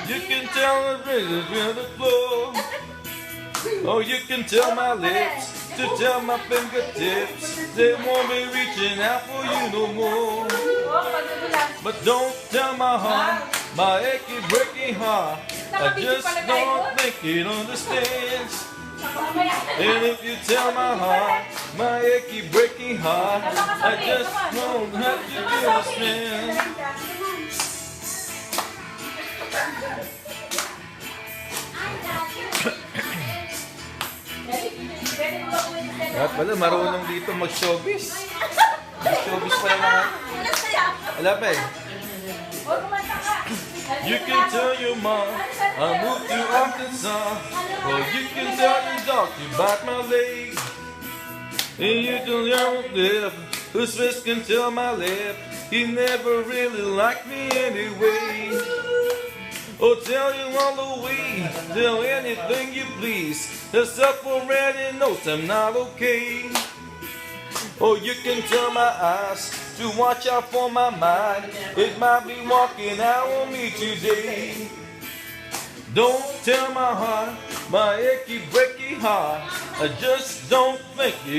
You can tell the rhythm on the floor. Oh, you can tell my lips to tell my fingertips they won't be reaching out for you no more. But don't tell my heart, my achy, breaky heart. I just don't think it understands. And if you tell my heart, my achy, breaky heart, I just won't have to understand. Dapat pala marunong dito mag-showbiz. Mag-showbiz pala mga... Wala pa eh. You can tell your mom I moved to Arkansas. Or you can tell your doctor about my leg. And you can tell lip whose face can tell my lip he never really liked me anyway. Oh, tell you all the way, tell anything you please. Except already knows I'm not okay. Oh, you can tell my eyes to watch out for my mind. It might be walking out on me today. Don't tell my heart, my achy, breaky heart. I just don't think it.